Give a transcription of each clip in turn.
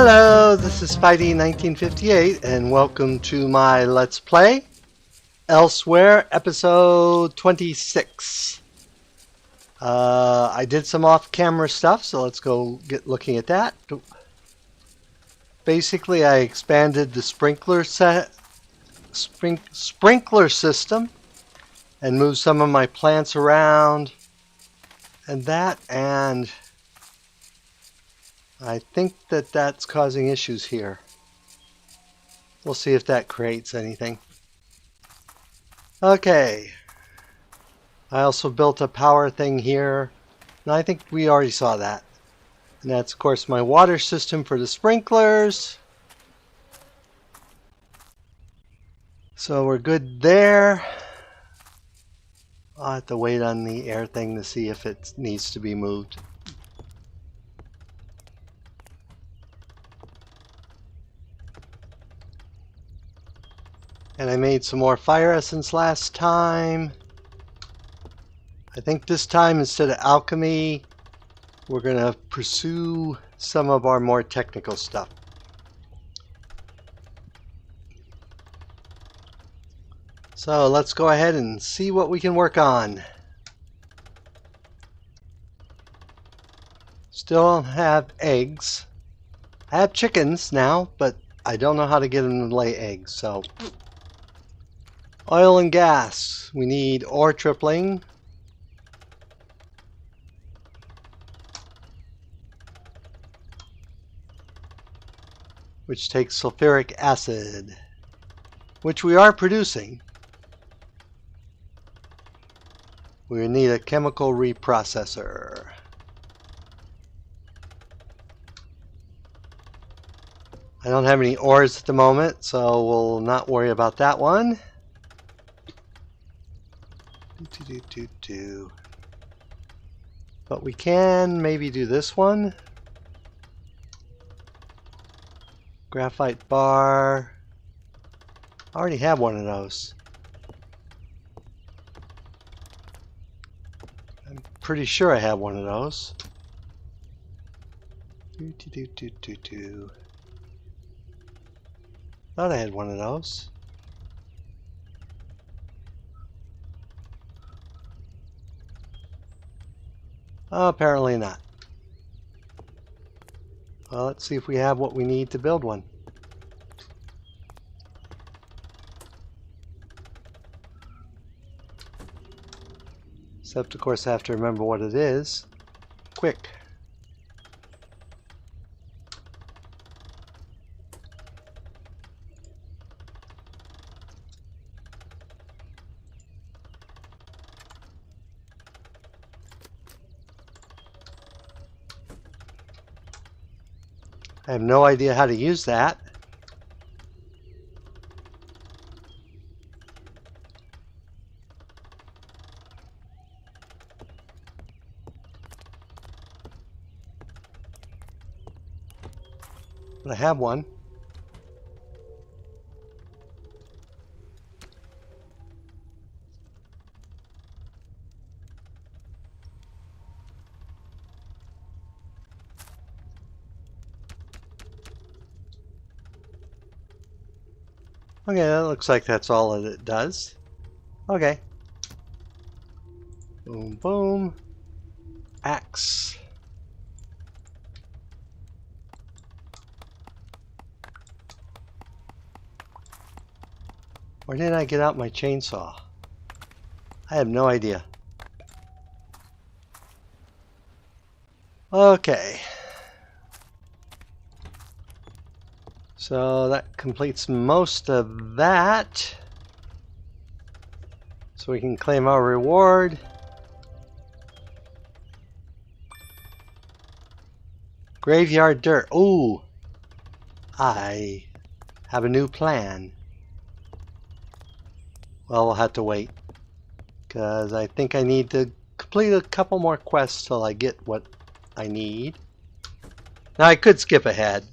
Hello, this is Spidey1958 and welcome to my Let's Play Elsewhere episode 26. I did some off-camera stuff, so let's go get looking at that. Basically, I expanded the sprinkler system and moved some of my plants around and I think that that's causing issues here. We'll see if that creates anything. Okay. I also built a power thing here. And I think we already saw that. And that's, of course, my water system for the sprinklers. So we're good there. I'll have to wait on the air thing to see if it needs to be moved. And I made some more fire essence last time. I think this time, instead of alchemy, we're going to pursue some of our more technical stuff. So let's go ahead and see what we can work on. Still don't have eggs. I have chickens now, but I don't know how to get them to lay eggs, so... Oil and gas. We need ore tripling. Which takes sulfuric acid. Which we are producing. We need a chemical reprocessor. I don't have any ores at the moment, so we'll not worry about that one. But we can maybe do this one. Graphite bar. I already have one of those. I'm pretty sure I have one of those. Thought I had one of those. Oh, apparently not. Well, let's see if we have what we need to build one. Except, of course, I have to remember what it is. Quick. I have no idea how to use that. But I have one. Okay, that looks like that's all that it does. Okay. Boom, boom. Axe. Where did I get out my chainsaw? I have no idea. Okay. So that completes most of that. So we can claim our reward. Graveyard dirt. Ooh! I have a new plan. Well, we'll have to wait. Because I think I need to complete a couple more quests till I get what I need. Now I could skip ahead.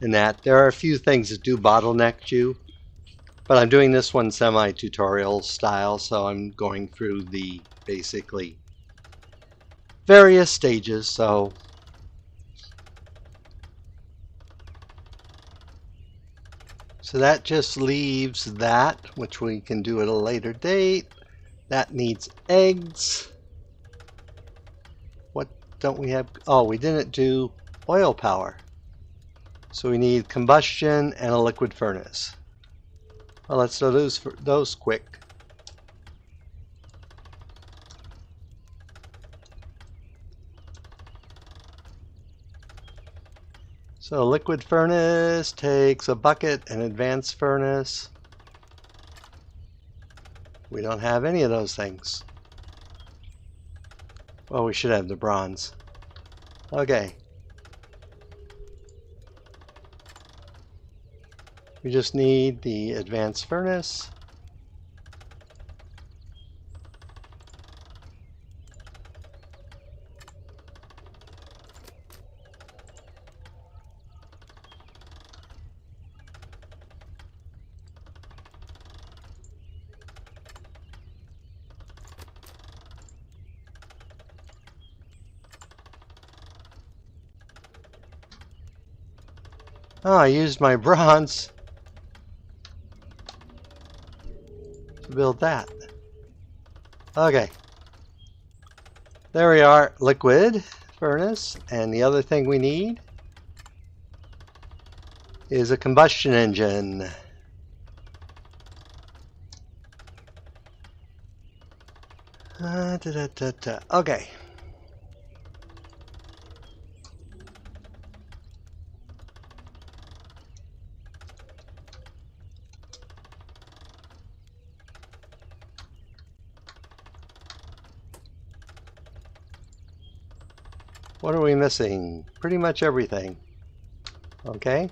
In that there are a few things that do bottleneck you, but I'm doing this one semi-tutorial style, so I'm going through the basically various stages. So So that just leaves that, which we can do at a later date. That needs eggs. What don't we have? Oh, we didn't do oil power. So we need combustion and a liquid furnace. Well, let's do those quick. So a liquid furnace takes a bucket, an advanced furnace. We don't have any of those things. Well, we should have the bronze. Okay. We just need the advanced furnace. Oh, I used my bronze to build that. Okay. There we are, liquid furnace. And the other thing we need is a combustion engine. Okay. What are we missing? Pretty much everything. Okay.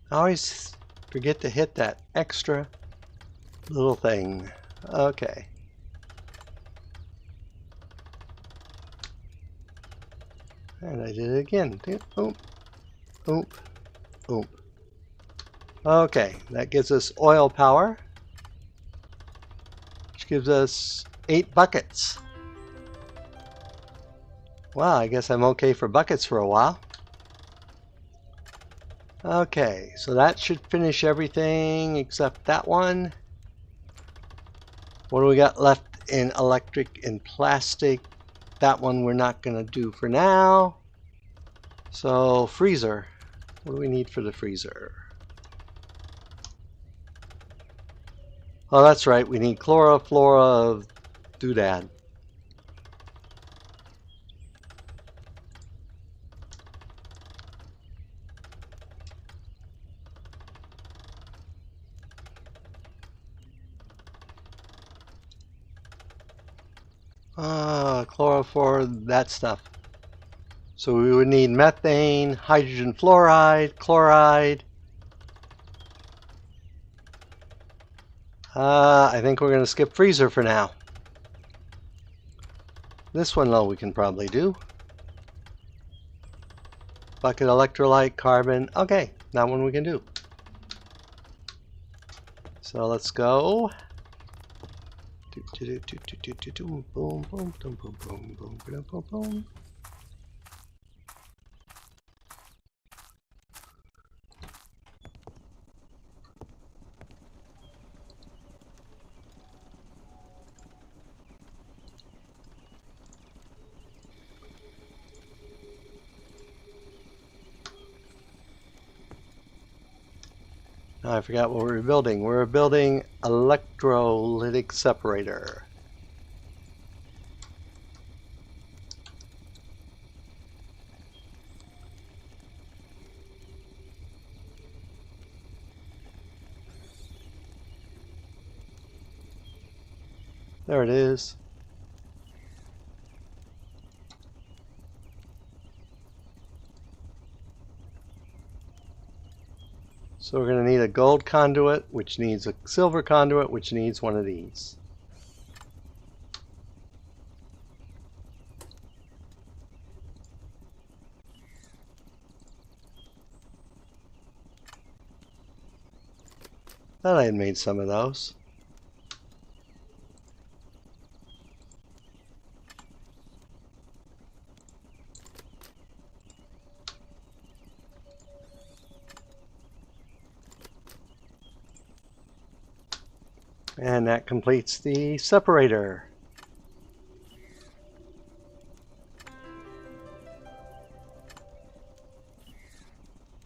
I always forget to hit that extra little thing. Okay. And I did it again. Oop, oop, oop. Okay, that gives us oil power, which gives us 8 buckets. Wow, I guess I'm okay for buckets for a while. Okay, so that should finish everything except that one. What do we got left in electric and plastic? That one we're not going to do for now. So freezer. What do we need for the freezer? Oh, that's right. We need chloroflora of doodad. Chlorophore, that stuff. So we would need methane, hydrogen fluoride, chloride. I think we're going to skip freezer for now. This one, though, we can probably do. Bucket electrolyte, carbon. Okay, that one we can do. So let's go. Boom, boom, boom, boom, boom, boom, boom, boom, boom. I forgot what we were building. We were building electrolytic separator. There it is. So we're going to need a gold conduit, which needs a silver conduit, which needs one of these. Thought I had made some of those. And that completes the separator.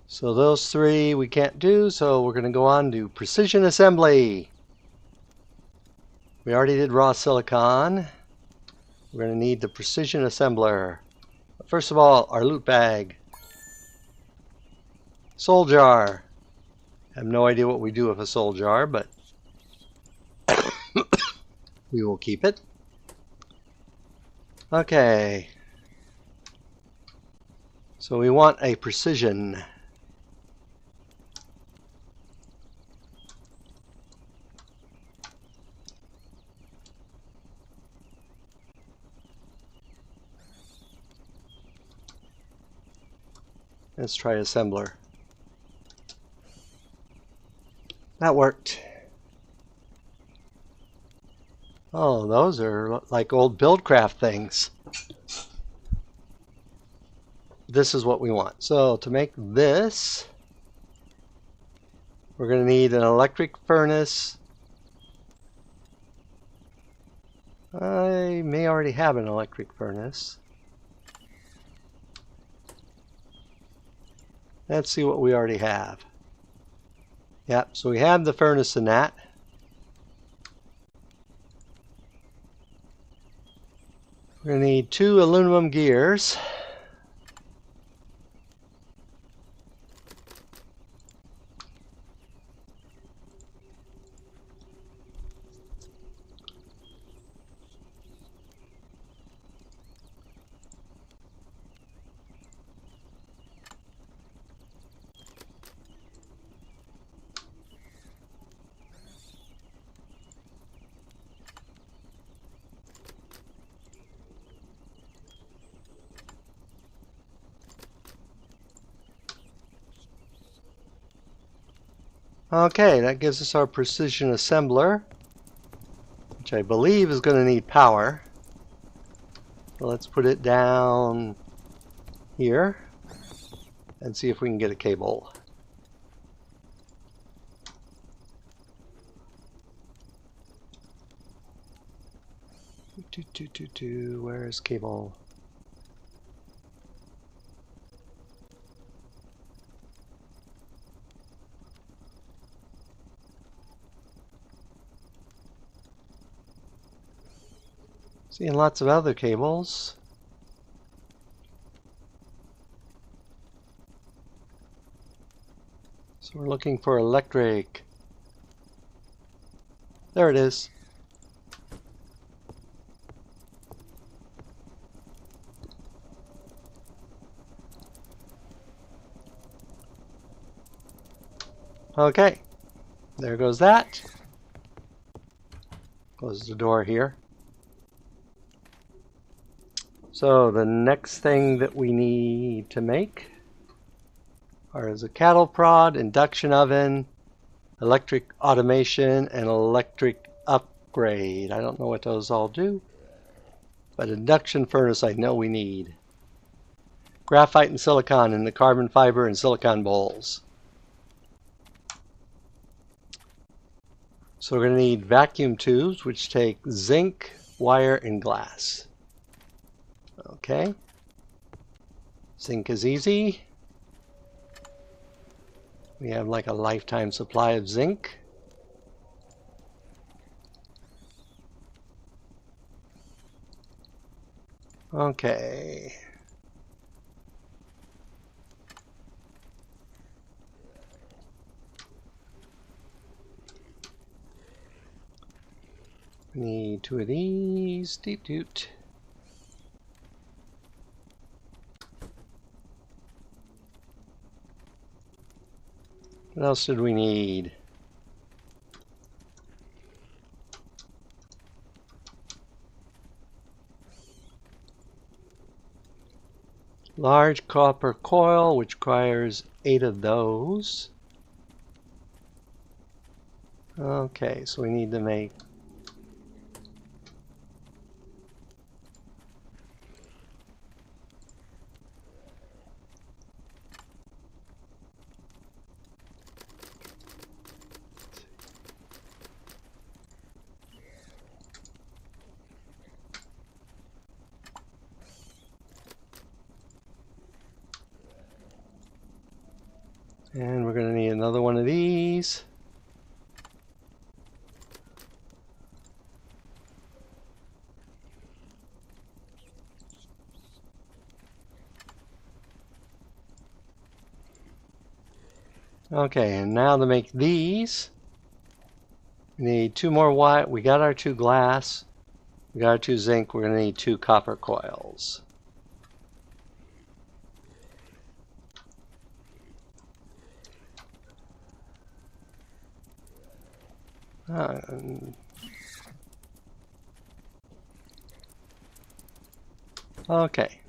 So those three we can't do, so we're going to go on to precision assembly. We already did raw silicon. We're going to need the precision assembler. First of all, our loot bag. Soul jar. I have no idea what we do with a soul jar, but we will keep it. Okay. So we want a precision. Let's try assembler. That worked. Oh, those are like old Buildcraft things. This is what we want. So to make this, we're going to need an electric furnace. I may already have an electric furnace. Let's see what we already have. Yep, so we have the furnace in that. We're going to need 2 aluminum gears. Okay, that gives us our precision assembler, which I believe is going to need power. So let's put it down here and see if we can get a cable. Where is cable? Seeing lots of other cables. So we're looking for electric. There it is. Okay, there goes that. Close the door here. So the next thing that we need to make is a cattle prod, induction oven, electric automation, and electric upgrade. I don't know what those all do, but induction furnace I know we need. Graphite and silicon in the carbon fiber and silicon bowls. So we're going to need vacuum tubes, which take zinc, wire, and glass. Okay. Zinc is easy. We have like a lifetime supply of zinc. Okay. We need 2 of these. Deep doot. What else did we need? Large copper coil, which requires 8 of those. Okay, so we need to make and we're going to need another one of these. Okay, and now to make these, we need 2 more white. We got our 2 glass. We got our 2 zinc. We're going to need 2 copper coils. Okay.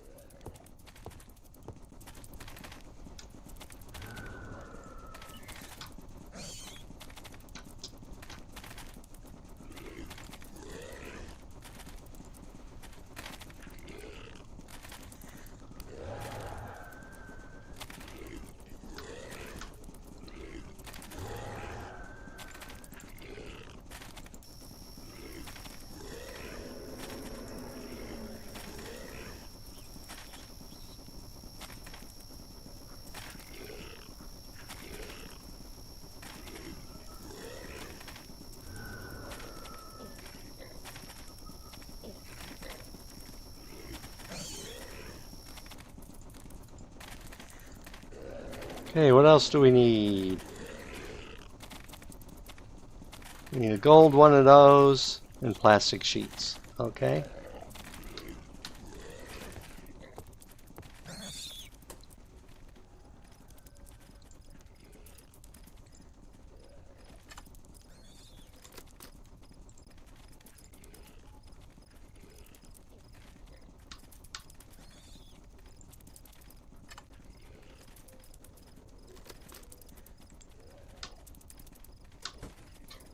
Okay, what else do we need? We need a gold one of those and plastic sheets. Okay.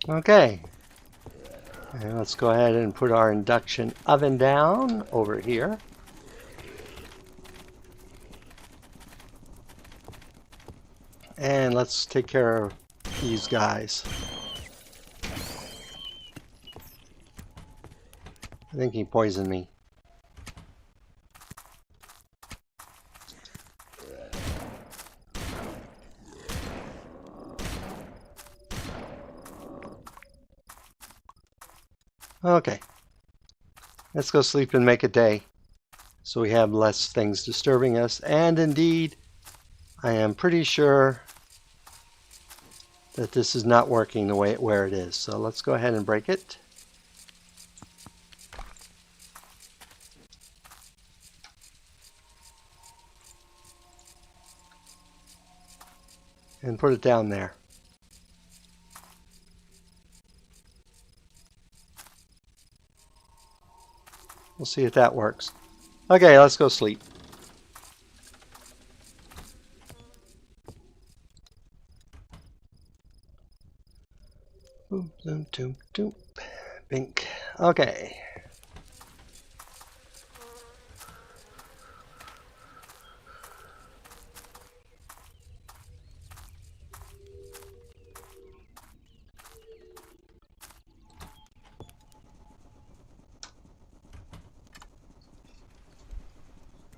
Okay, and let's go ahead and put our induction oven down over here. And let's take care of these guys. I think he poisoned me. Okay, let's go sleep and make a day so we have less things disturbing us. And indeed, I am pretty sure that this is not working the way where it is. So let's go ahead and break it. And put it down there. We'll see if that works. Okay, let's go sleep. Boom, doom, doom, doom. Bink. Okay.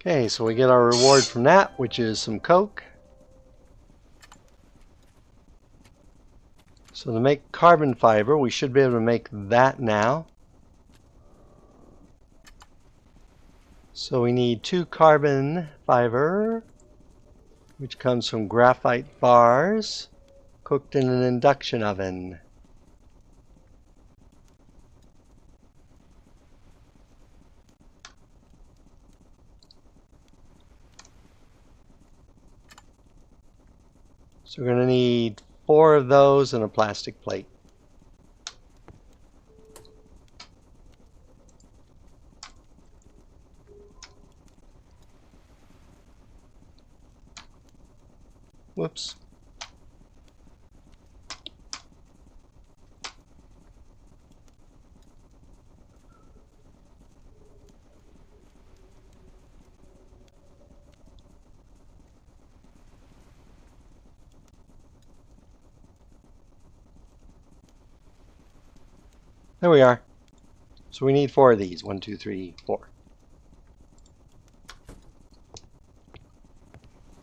Okay, so we get our reward from that, which is some coke. So to make carbon fiber, we should be able to make that now. So we need 2 carbon fiber, which comes from graphite bars cooked in an induction oven. So we're going to need 4 of those and a plastic plate. Whoops. There we are. So we need 4 of these. 1, 2, 3, 4.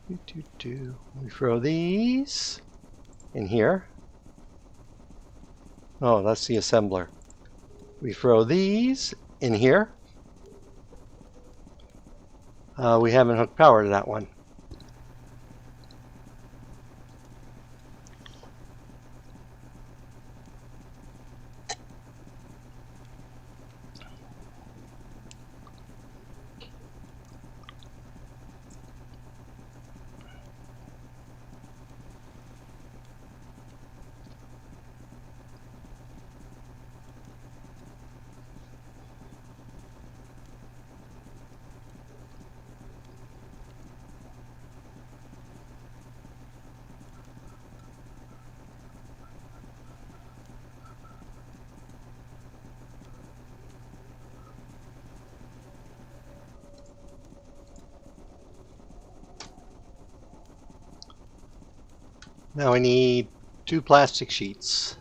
We throw these in here. Oh, that's the assembler. We throw these in here. We haven't hooked power to that one. Now I need 2 plastic sheets.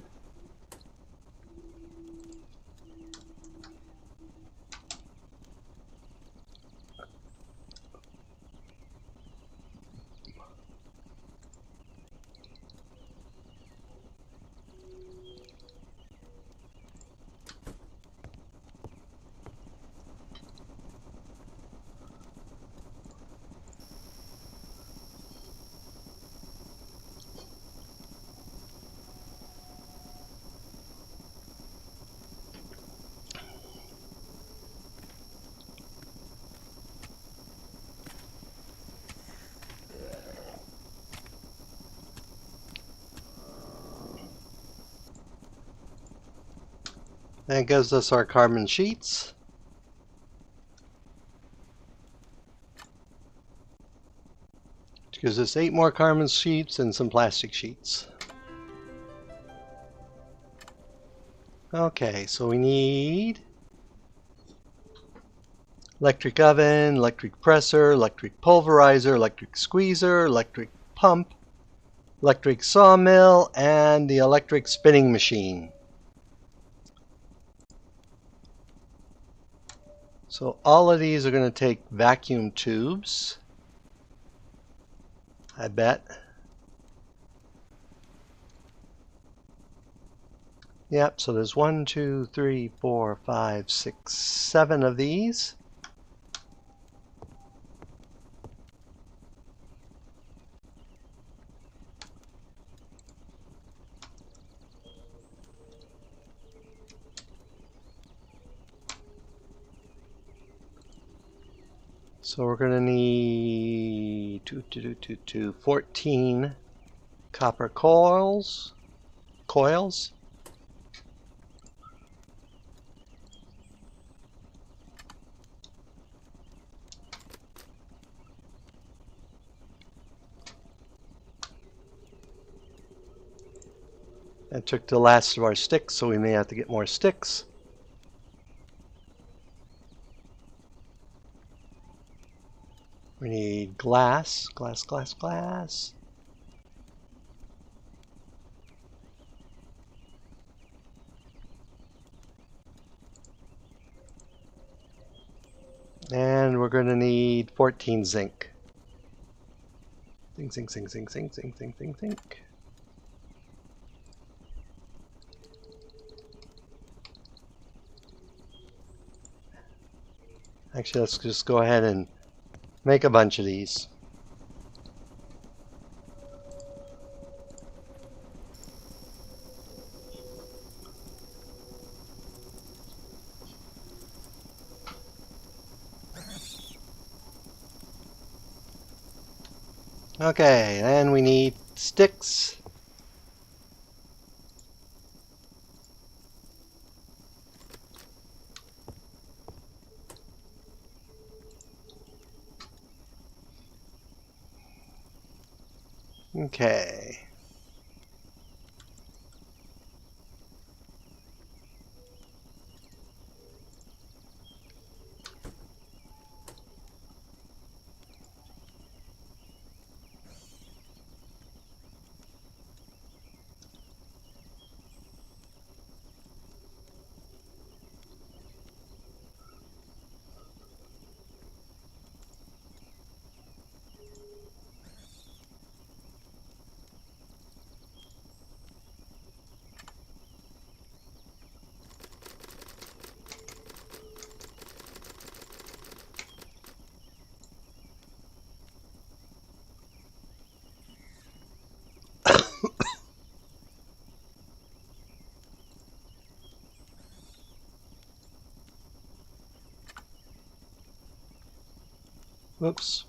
That gives us our carbon sheets. Which gives us 8 more carbon sheets and some plastic sheets. Okay, so we need electric oven, electric presser, electric pulverizer, electric squeezer, electric pump, electric sawmill, and the electric spinning machine. So all of these are going to take vacuum tubes, I bet. Yep, so there's 1, 2, 3, 4, 5, 6, 7 of these. So we're going to need 14 copper coils. That took the last of our sticks, so we may have to get more sticks. We need glass. And we're going to need 14 zinc. Zinc. Actually, let's just go ahead and make a bunch of these. Okay, and we need sticks. Okay. Whoops.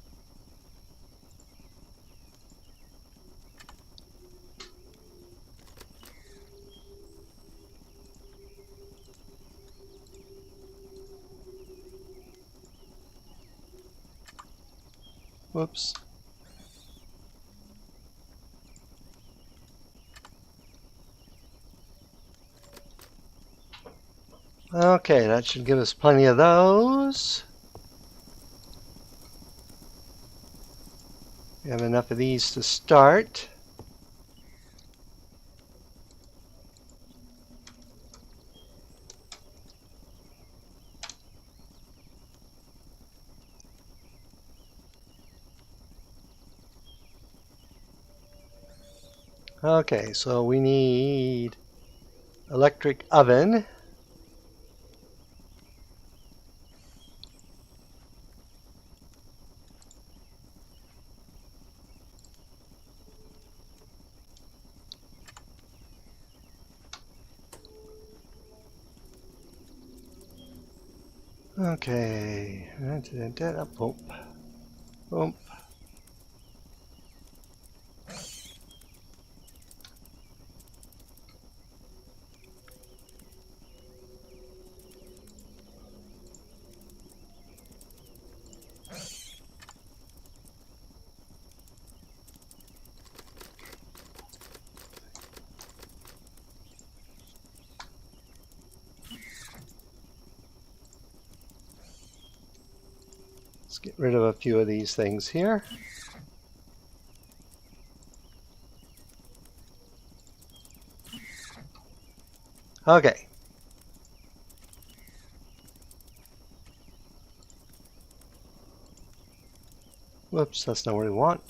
Whoops. Okay, that should give us plenty of those. We have enough of these to start. Okay, so we need electric oven. Okay, boom, boom. Let's get rid of a few of these things here. Okay. Whoops, that's not what we want.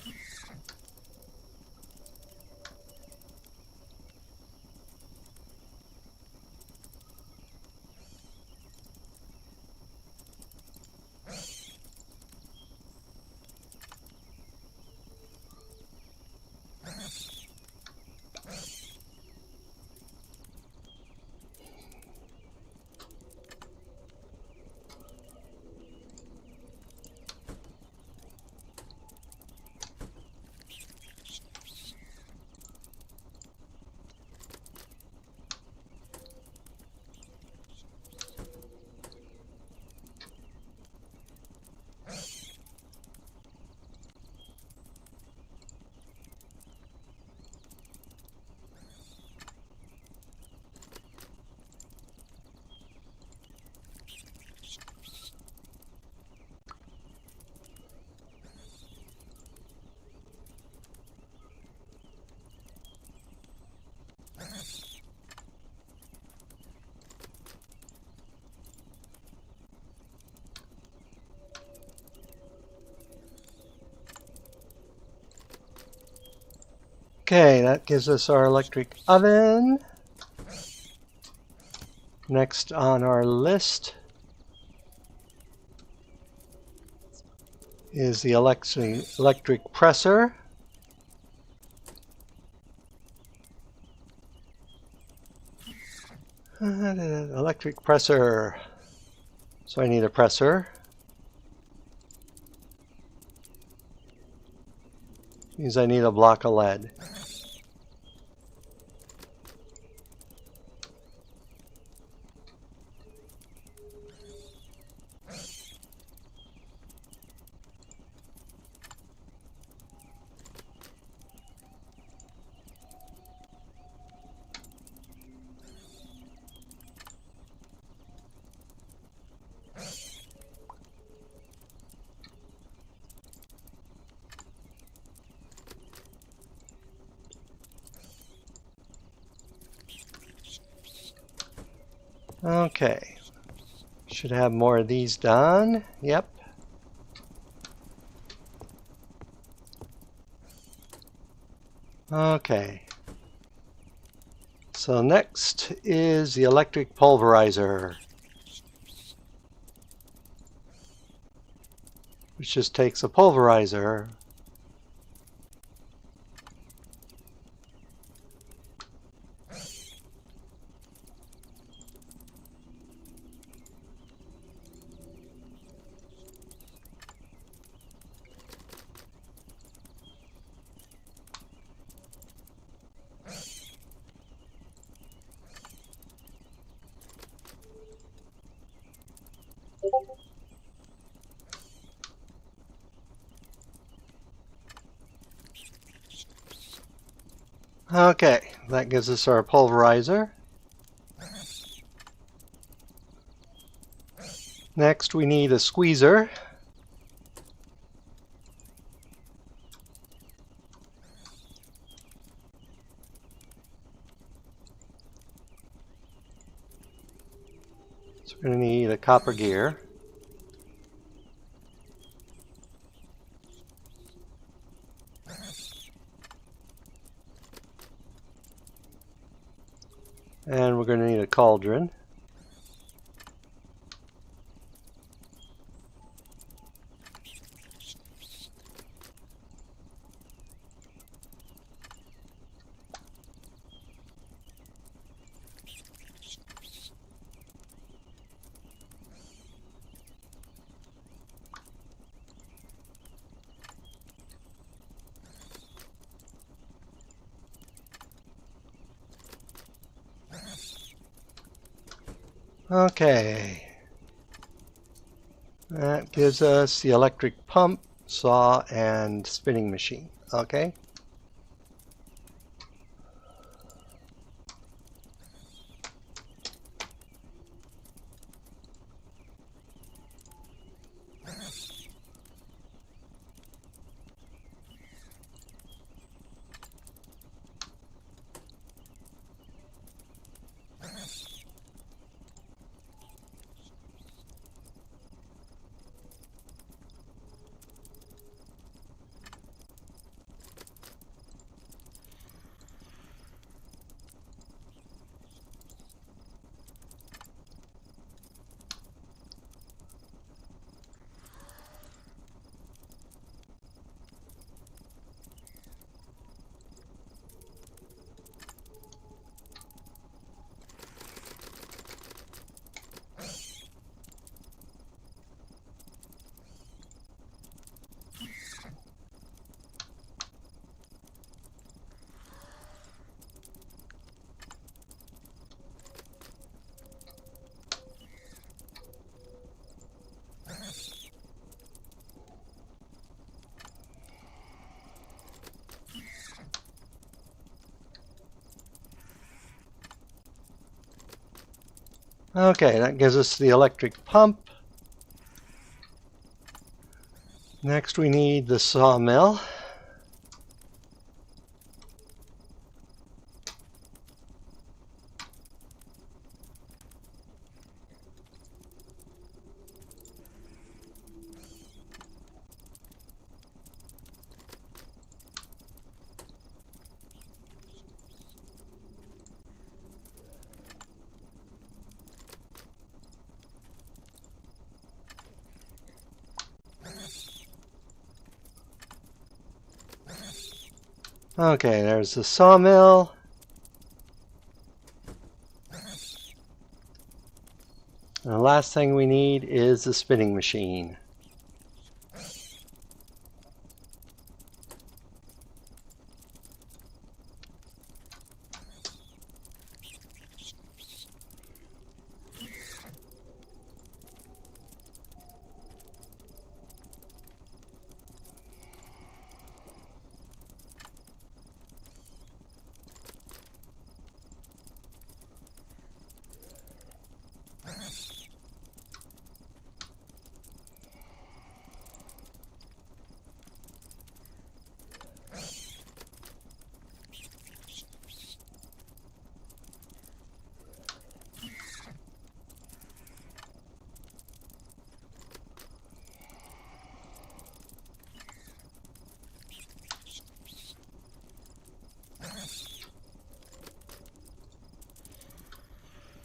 Okay, that gives us our electric oven. Next on our list is the electric presser. Electric presser. So I need a presser. Means I need a block of lead. Okay. Should have more of these done. Yep. Okay. So next is the electric pulverizer, which just takes a pulverizer Okay, that gives us our pulverizer. Next we need a squeezer. So we're going to need a copper gear. And we're going to need a cauldron. Okay. That gives us the electric pump, saw, and spinning machine. Okay. Okay, that gives us the electric pump. Next we need the sawmill. Okay, there's the sawmill. And the last thing we need is the spinning machine.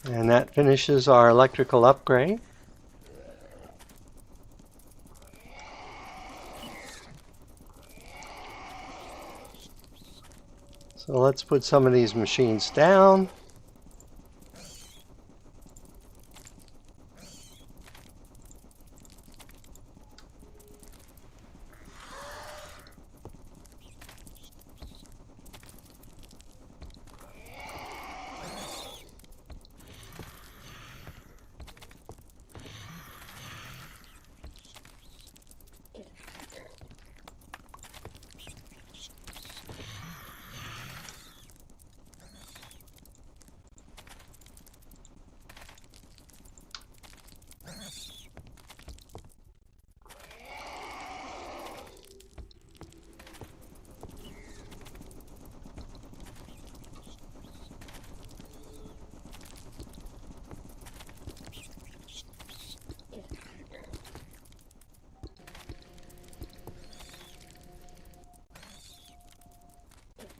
And that finishes our electrical upgrade. So let's put some of these machines down.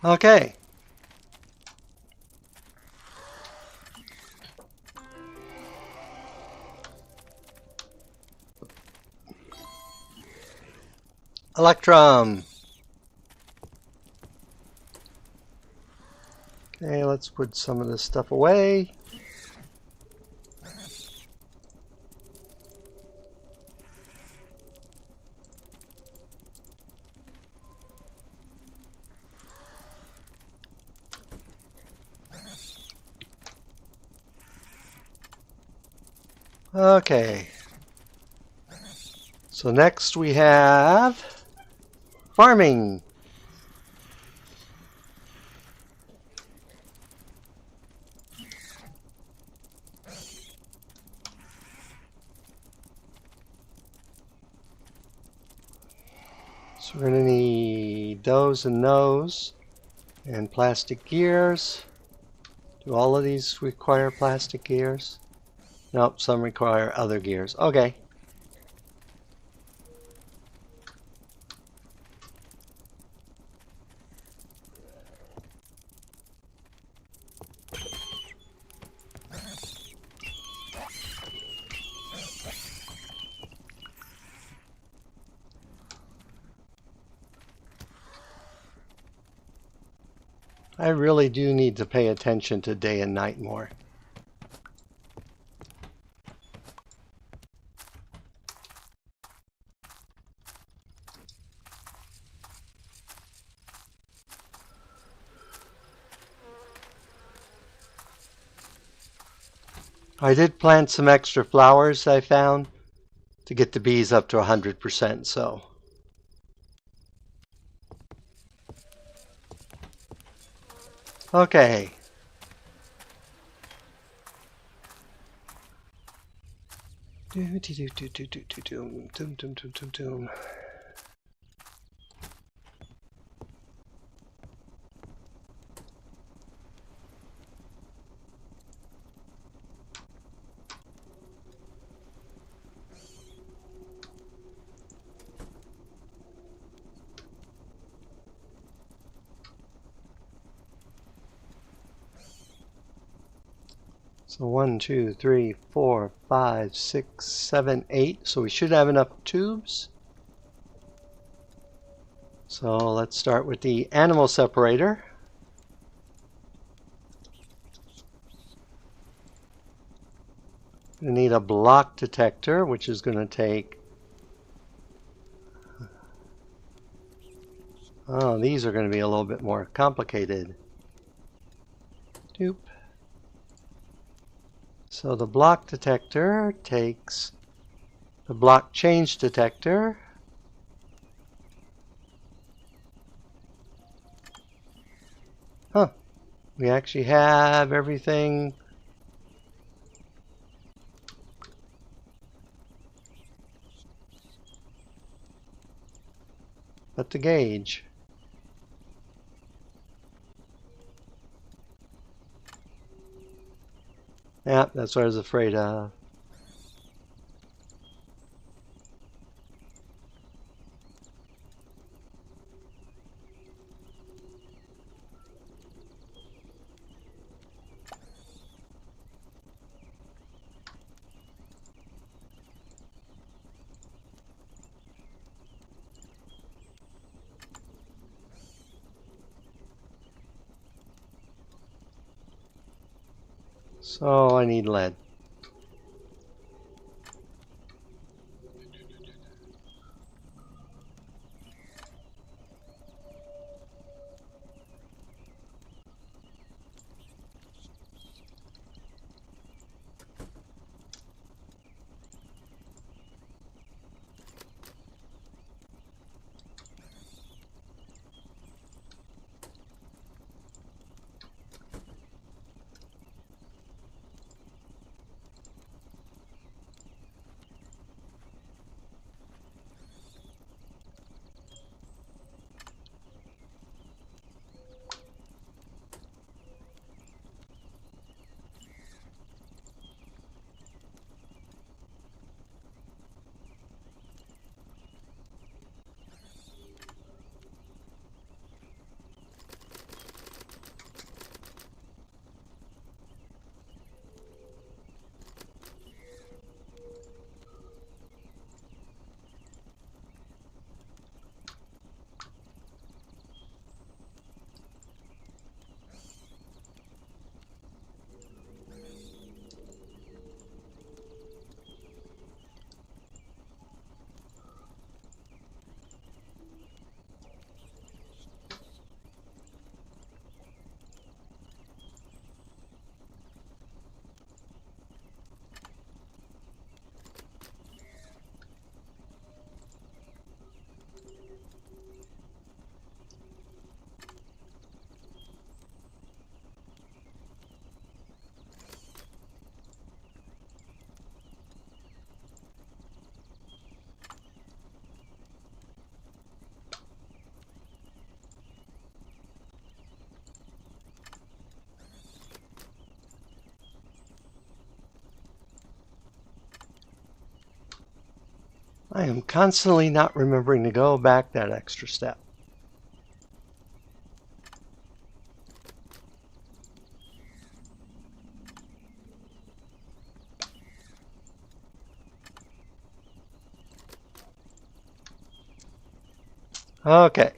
Okay. Electrum. Okay, let's put some of this stuff away. Okay. So next we have farming. So we're going to need those and those and plastic gears. Do all of these require plastic gears? Nope, some require other gears. Okay. I really do need to pay attention to day and night more. I did plant some extra flowers I found to get the bees up to 100%, so. Okay. So 1, 2, 3, 4, 5, 6, 7, 8. So we should have enough tubes. So let's start with the animal separator. We need a block detector, which is going to take... Oh, these are going to be a little bit more complicated. Doop. So the block detector takes the block change detector. Huh. We actually have everything. But the gauge. Yeah, that's what I was afraid of. So I need lead. I am constantly not remembering to go back that extra step. Okay.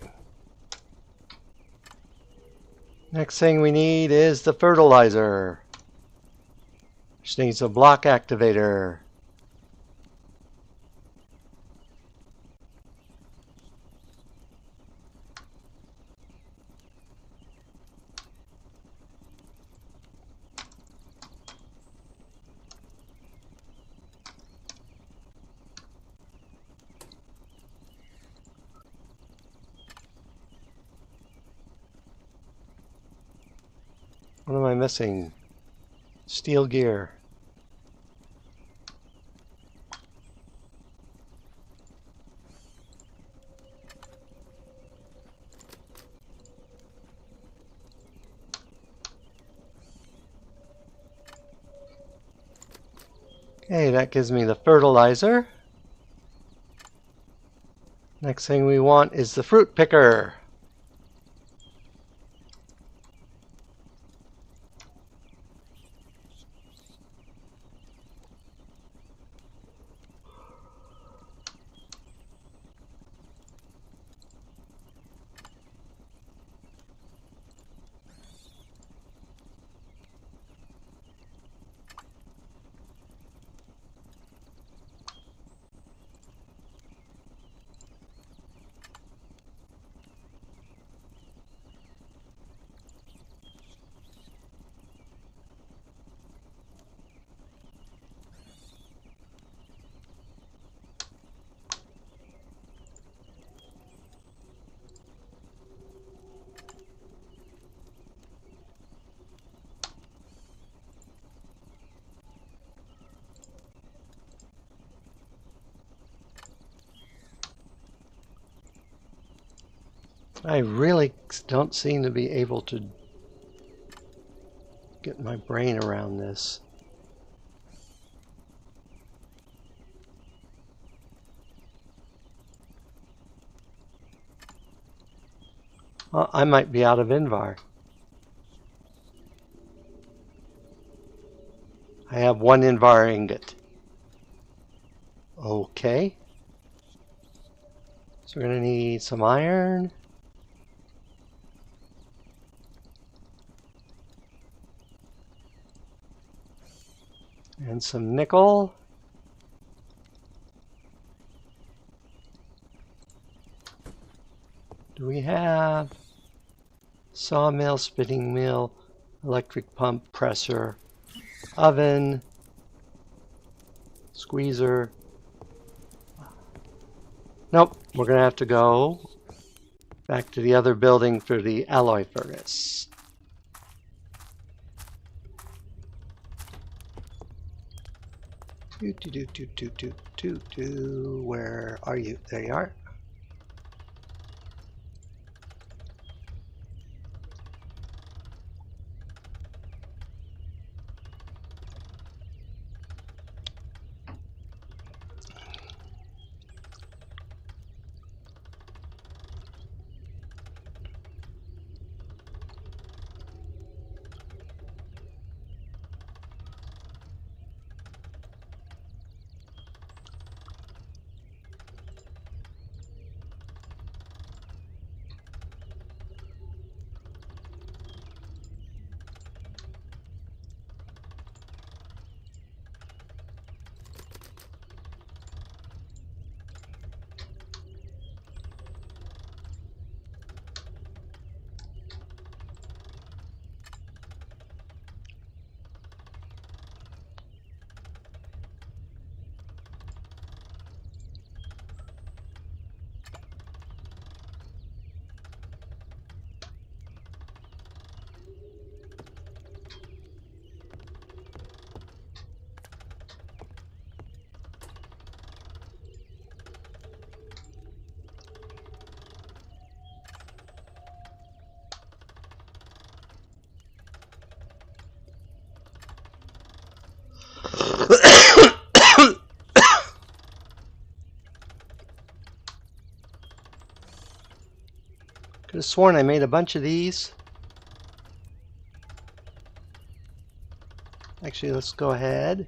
Next thing we need is the fertilizer. Which needs a block activator. What am I missing? Steel gear. Okay, that gives me the fertilizer. Next thing we want is the fruit picker. I really don't seem to be able to get my brain around this. Well, I might be out of Invar. I have one Invar ingot. Okay. So we're going to need some iron. And some nickel. Do we have sawmill, spinning mill, electric pump, presser, oven, squeezer? Nope, we're going to have to go back to the other building for the alloy furnace. Where are you? There you are. Could have sworn I made a bunch of these. Actually, let's go ahead.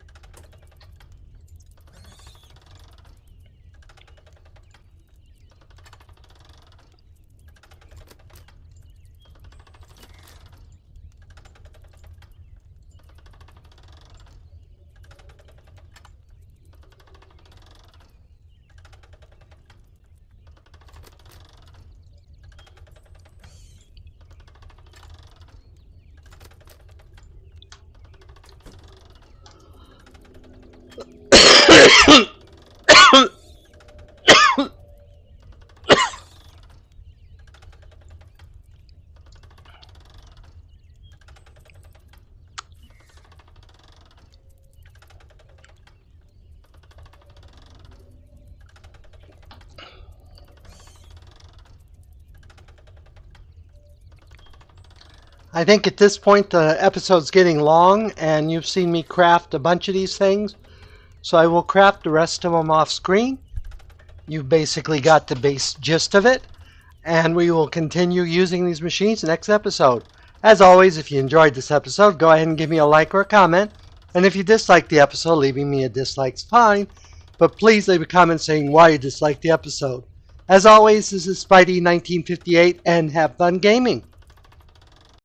I think at this point the episode's getting long and you've seen me craft a bunch of these things. So I will craft the rest of them off screen. You've basically got the base gist of it. And we will continue using these machines next episode. As always, if you enjoyed this episode, go ahead and give me a like or a comment. And if you disliked the episode, leaving me a dislike's fine. But please leave a comment saying why you disliked the episode. As always, this is Spidey1958 and have fun gaming.